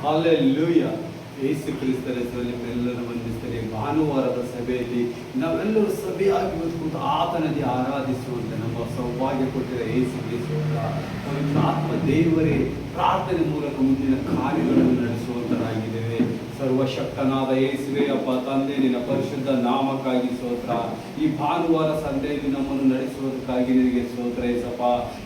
Hallelujah. ಯೇಸು ಕ್ರಿಸ್ತರ ಹೆಸರಲ್ಲಿ ಎಲ್ಲರೂ ವಂದಿಸ್ತೇನೆ. ಭಾನುವಾರದ ಸಭೆಯಲ್ಲಿ ನಾವೆಲ್ಲರೂ ಸಭೆಯಾಗಿ ಬಂದು ಆತನಲ್ಲಿ ಆರಾಧಿಸುವಂತೆ ನಮ್ಮ ಸೌಭಾಗ್ಯ ಕೊಟ್ಟಿರೋ ಯೇಸು ಕ್ರಿಸ್ತರ ಪವಿತ್ರ ಆತ್ಮ ದೇವರೇ ಪ್ರಾರ್ಥನೆ ಮೂಲಕ ಮುಂದಿನ ಕಾರ್ಯಗಳನ್ನು ನಡೆಸುವಂತರಾಗಿದ್ದೇವೆ. ಸರ್ವಶಕ್ತನಾದ ಯೇಸುವೇ ಅಪ್ಪ ತಂದೆ, ನಿನ್ನ ಪರಿಶುದ್ಧ ನಾಮಕ್ಕಾಗಿ ಸ್ತೋತ್ರ. ಈ ಭಾನುವಾರ ಸಂತೆಯಲ್ಲಿ ನಮ್ಮನ್ನು ನಡೆಸುವುದಕ್ಕಾಗಿ ನಿನಗೆ ಸ್ತೋತ್ರ ಏಸಪ್ಪ.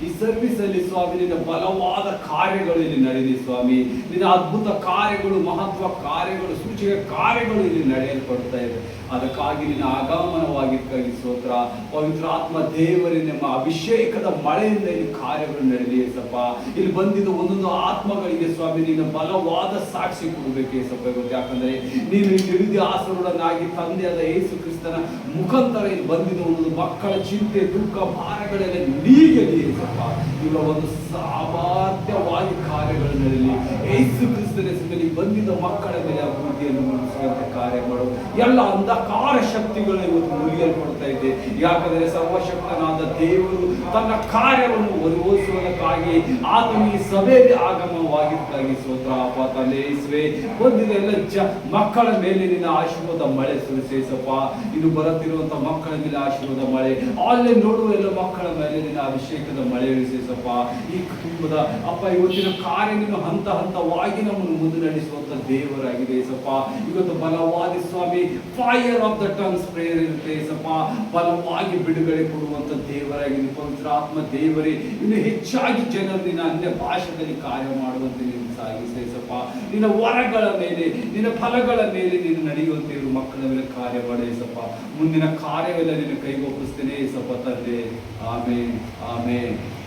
ಈ ಸರ್ವಿಸ್ ಅಲ್ಲಿ ಸ್ವಾಮಿ ನಿನ್ನ ಬಲವಾದ ಕಾರ್ಯಗಳು ಇಲ್ಲಿ ನಡೆದಿ ಸ್ವಾಮಿ. ನಿನ್ನ ಅದ್ಭುತ ಕಾರ್ಯಗಳು, ಮಹತ್ವ ಕಾರ್ಯಗಳು, ಸೂಚಕ ಕಾರ್ಯಗಳು ಇಲ್ಲಿ ನಡೆಯಲ್ಪಡ್ತಾ ಇದೆ. ಅದಕ್ಕಾಗಿ ನಿನ್ನ ಆಗಮನವಾಗಿದ್ದಕ್ಕಾಗಿ ಸ್ತೋತ್ರ. ಪವಿತ್ರ ಆತ್ಮ ದೇವರೇ ನಮ್ಮ ಅಭಿಷೇಕದ ಮಳೆಯಿಂದ ಇಲ್ಲಿ ಕಾರ್ಯಗಳು ನಡೆದಿ ಏಸಪ್ಪ. ಇಲ್ಲಿ ಬಂದಿದ್ದ ಒಂದೊಂದು ಆತ್ಮಗಳಿಗೆ ಸ್ವಾಮಿ ನಿನ್ನ ಬಲವಾದ ಸಾಕ್ಷಿ ಕೊಡಬೇಕು ಏಸಪ್ಪ. ಯಾಕಂದ್ರೆ ನೀನು ಇಲ್ಲಿ ಆಸರುಡನಾಗಿ ತಂದೆಯಾದ ಯೇಸು ಕ್ರಿಸ್ತನ ಮುಖಾಂತರ ಇಲ್ಲಿ ಬಂದಿದ್ದ ಒಂದು ಮಕ್ಕಳ ಚಿಂತೆ, ದುಃಖ, ಭಾರಗಳೆಲ್ಲ ನೀಗಲಿ ಏಸಪ್ಪ. ಇವರ ಒಂದು ಸಾಮರ್ಥ್ಯವಾಗಿ ಕಾರ್ಯಗಳು ನಡೆಯಲಿ. ಯೇಸು ಕ್ರಿಸ್ತನ ಹೆಸರಿನಲ್ಲಿ ಬಂದಿದ್ದ ಮಕ್ಕಳ ಮೇಲೆ ಅಭಿವೃದ್ಧಿಯನ್ನು ಮೂಡಿಸುವಂತೆ ಕಾರ್ಯ ಮಾಡು. ಎಲ್ಲ ಅಂಧಕಾರ ಶಕ್ತಿಗಳು ಇವತ್ತು ಮುರಿಯಲ್ಪಡ್ತಾ ಇದೆ. ಯಾಕಂದ್ರೆ ಸರ್ವಶಕ್ತನಾದ ದೇವರು ತನ್ನ ಕಾರ್ಯವನ್ನು ಒದಗಿಸುವುದಕ್ಕಾಗಿ ಆತನು ಈ ಸಭೆಯಲ್ಲಿ ಆಗಮನವಾಗಿದ್ದಕ್ಕಾಗಿ ಸ್ತೋತ್ರ ಅಪ್ಪ ತಂದೆ ಯೇಸುವೇ. ಬಂದಿದ ಎಲ್ಲ ಮಕ್ಕಳ ಮೇಲೆ ನಿನ್ನ ಆಶೀರ್ವಾದ ಮಳೆ ಸುರಿಸೇಸಪ್ಪ. ಇನ್ನು ಬರುತ್ತಿರುವಂತಹ ಮಕ್ಕಳ ಮೇಲೆ ಆಶೀರ್ವಾದ ಮಳೆ, ಆನ್ಲೈನ್ ನೋಡುವ ಎಲ್ಲ ಮಕ್ಕಳ ಮೇಲೆ ನಿನ್ನ ಅಭಿಷೇಕದ ಮಳೆ ಇಳಿಸೇಸಪ್ಪ. ಈ ಕುಟುಂಬದ ಅಪ್ಪ ಇವತ್ತಿನ ಕಾರ್ಯ ನೀನು ಹಂತ ಹಂತವಾಗಿ ನಮ್ಮನ್ನು ಮುಂದೆ ನಡೆಸುವಂತ ದೇವರಾಗಿದೆ ಏಸಪ್ಪ. ಇವತ್ತು ಬಲವಾದಿ ಸ್ವಾಮಿ fire of the tongues prayer ಇರುತ್ತೆ ಏಸಪ್ಪ. ಬಲವಾಗಿ ಬಿಡುಗಡೆ ಕೊಡುವಂತ ದೇವರಾಗಿದೆ. ಪವಿತ್ರ ಆತ್ಮ ದೇವರೇ ಇನ್ನು ಹೆಚ್ಚಾಗಿ ಜನರು ನಿನ್ನ ಅನ್ಯ ಭಾಷೆಯಲ್ಲಿ ಕಾರ್ಯ ಮಾಡುವಂತೆ ನೀನು ಸಾಗಿಸೇಸಪ್ಪ. ನಿನ್ನ ವರಗಳ ಮೇಲೆ, ನಿನ್ನ ಫಲಗಳ ಮೇಲೆ ನೀನು ನಡೆಯುವಂತೆ ಇವರು ಮಕ್ಕಳ ಮೇಲೆ ಕಾರ್ಯ ಮಾಡೇಸಪ್ಪ. ಮುಂದಿನ ಕಾರ್ಯವೆಲ್ಲ ನಿನ್ನ ಕೈಗೊಪ್ಪಿಸ್ತೇನೆ ಏಸಪ್ಪ ತಂದೆ. ಆಮೇನ್ ಆಮೇನ್.